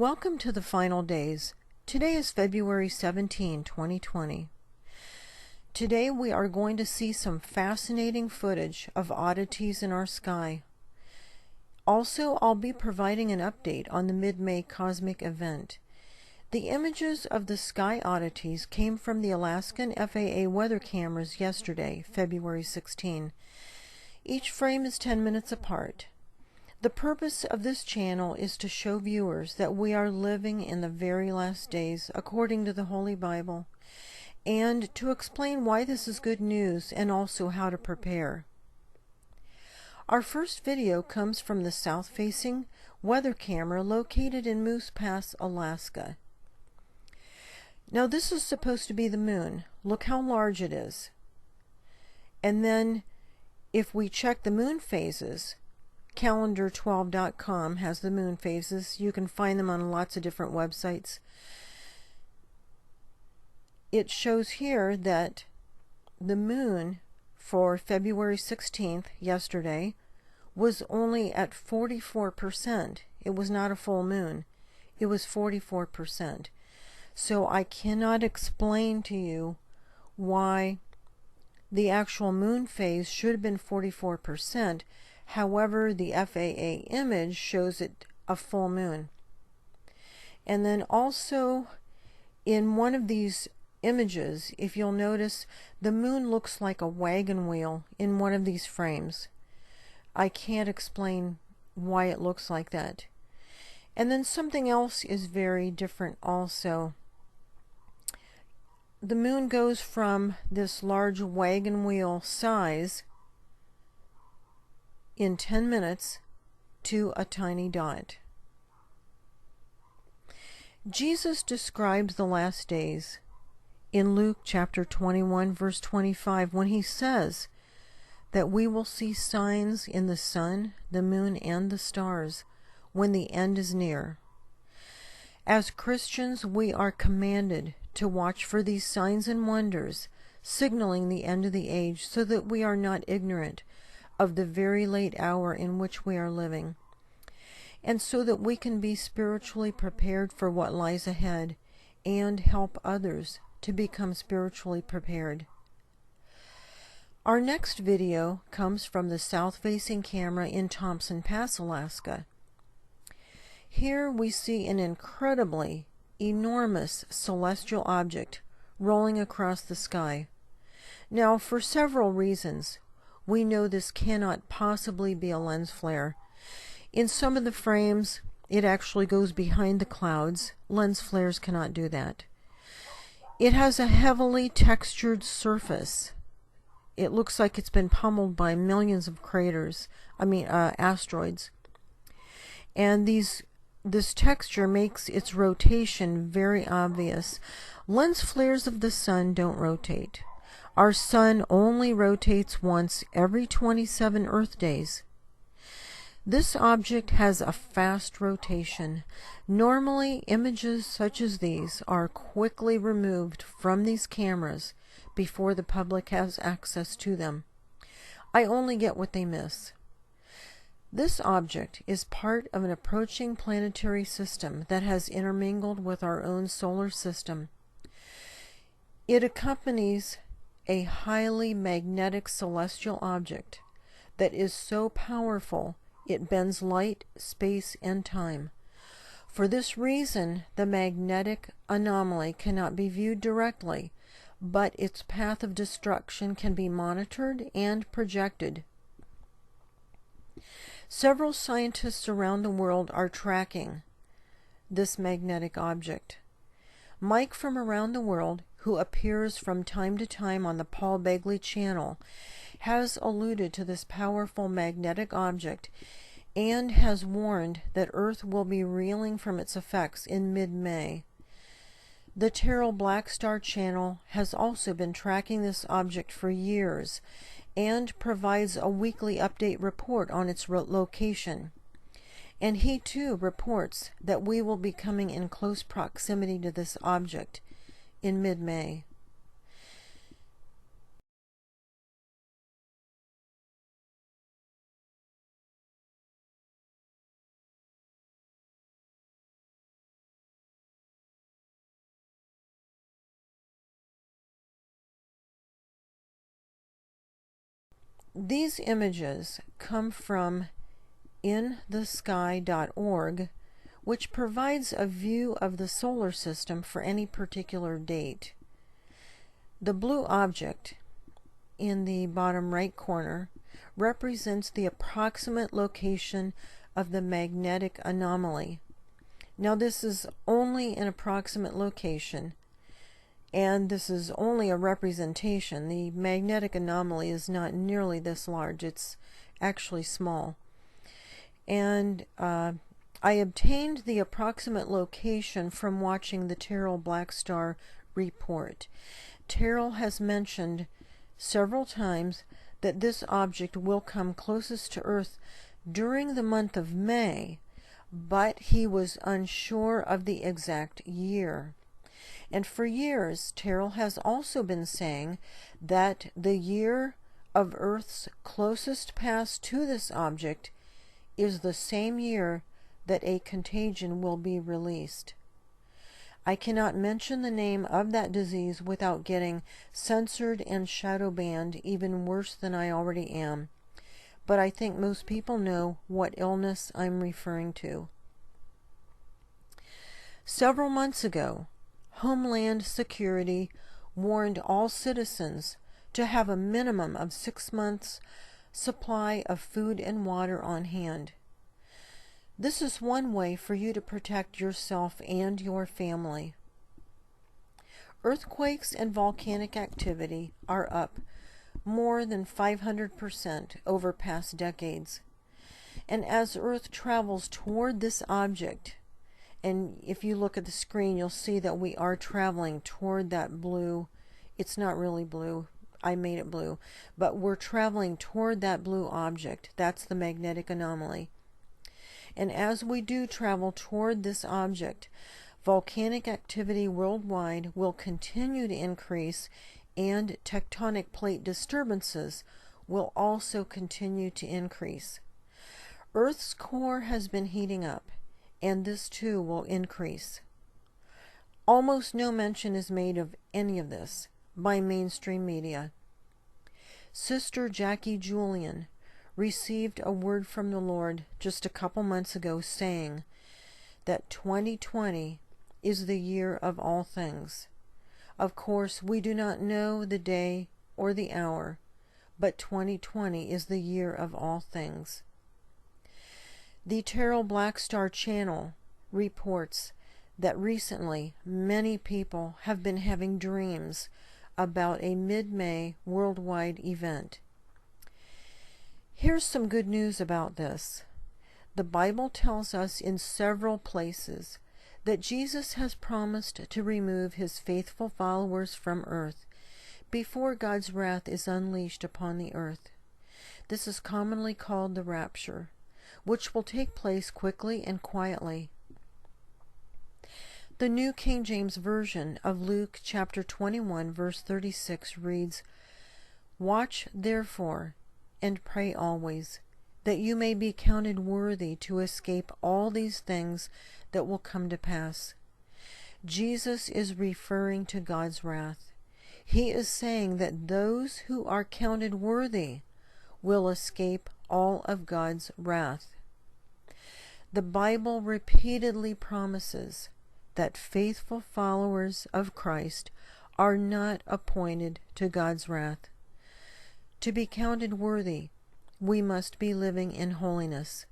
Welcome to the final days. Today is February 17, 2020. Today we are going to see some fascinating footage of oddities in our sky. Also, I'll be providing an update on the mid-May cosmic event. The images of the sky oddities came from the Alaskan FAA weather cameras yesterday, February 16. Each frame is 10 minutes apart. The purpose of this channel is to show viewers that we are living in the very last days according to the Holy Bible, and to explain why this is good news and also how to prepare. Our first video comes from the south-facing weather camera located in Moose Pass, Alaska. Now this is supposed to be the moon. Look how large it is. And then if we check the moon phases, calendar12.com has the moon phases. You can find them on lots of different websites. It shows here that the moon for February 16th, yesterday, was only at 44%. It was not a full moon. It was 44%. So I cannot explain to you why the actual moon phase should have been 44%. However, the FAA image shows it a full moon. And then also in one of these images, if you'll notice, the moon looks like a wagon wheel in one of these frames. I can't explain why it looks like that. And then something else is very different also. The moon goes from this large wagon wheel size in 10 minutes to a tiny dot. Jesus describes the last days in Luke chapter 21 verse 25 when he says that we will see signs in the sun, the moon, and the stars when the end is near. As Christians, we are commanded to watch for these signs and wonders, signaling the end of the age, so that we are not ignorant of the very late hour in which we are living, and so that we can be spiritually prepared for what lies ahead and help others to become spiritually prepared. Our next video comes from the south-facing camera in Thompson Pass, Alaska. Here we see an incredibly enormous celestial object rolling across the sky. Now, for several reasons, we know this cannot possibly be a lens flare. In some of the frames, it actually goes behind the clouds. Lens flares cannot do that. It has a heavily textured surface. It looks like it's been pummeled by millions of asteroids. And this texture makes its rotation very obvious. Lens flares of the sun don't rotate. Our sun only rotates once every 27 Earth days. This object has a fast rotation. Normally, images such as these are quickly removed from these cameras before the public has access to them. I only get what they miss. This object is part of an approaching planetary system that has intermingled with our own solar system. It accompanies a highly magnetic celestial object that is so powerful it bends light, space, and time. For this reason, the magnetic anomaly cannot be viewed directly, but its path of destruction can be monitored and projected. Several scientists around the world are tracking this magnetic object. Mike from around the world, who appears from time to time on the Paul Begley channel, has alluded to this powerful magnetic object and has warned that Earth will be reeling from its effects in mid-May. The Terrell Black Star channel has also been tracking this object for years and provides a weekly update report on its location. And he too reports that we will be coming in close proximity to this object in mid-May. These images come from inthesky.org, which provides a view of the solar system for any particular date. The blue object in the bottom right corner represents the approximate location of the magnetic anomaly. Now, this is only an approximate location, and this is only a representation. The magnetic anomaly is not nearly this large. It's actually small. And I obtained the approximate location from watching the Terrell Black Star report. Terrell has mentioned several times that this object will come closest to Earth during the month of May, but he was unsure of the exact year. And for years, Terrell has also been saying that the year of Earth's closest pass to this object is the same year that a contagion will be released. I cannot mention the name of that disease without getting censored and shadow banned even worse than I already am, but I think most people know what illness I'm referring to. Several months ago, Homeland Security warned all citizens to have a minimum of 6 months' supply of food and water on hand. This is one way for you to protect yourself and your family. Earthquakes and volcanic activity are up more than 500% over past decades. And as Earth travels toward this object, and if you look at the screen, you'll see that we are traveling toward that blue. It's not really blue. I made it blue. But we're traveling toward that blue object. That's the magnetic anomaly. And as we do travel toward this object, volcanic activity worldwide will continue to increase, and tectonic plate disturbances will also continue to increase. Earth's core has been heating up, and this too will increase. Almost no mention is made of any of this by mainstream media. Sister Jackie Julian received a word from the Lord just a couple months ago saying that 2020 is the year of all things. Of course, we do not know the day or the hour, but 2020 is the year of all things. The Terrell Black Star channel reports that recently many people have been having dreams about a mid-May worldwide event. Here's some good news about this. The Bible tells us in several places that Jesus has promised to remove his faithful followers from earth before God's wrath is unleashed upon the earth. This is commonly called the rapture, which will take place quickly and quietly. The New King James Version of Luke chapter 21 verse 36 reads, "Watch therefore and pray always, that you may be counted worthy to escape all these things that will come to pass." Jesus is referring to God's wrath. He is saying that those who are counted worthy will escape all of God's wrath. The Bible repeatedly promises that faithful followers of Christ are not appointed to God's wrath. To be counted worthy, we must be living in holiness.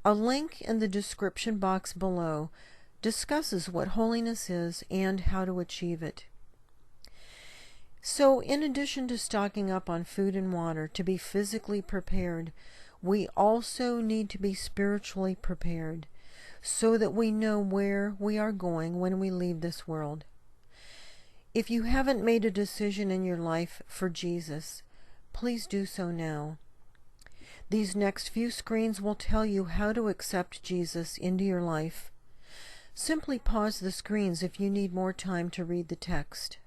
A link in the description box below discusses what holiness is and how to achieve it. So, in addition to stocking up on food and water to be physically prepared, we also need to be spiritually prepared so that we know where we are going when we leave this world. If you haven't made a decision in your life for Jesus, please do so now. These next few screens will tell you how to accept Jesus into your life. Simply pause the screens if you need more time to read the text.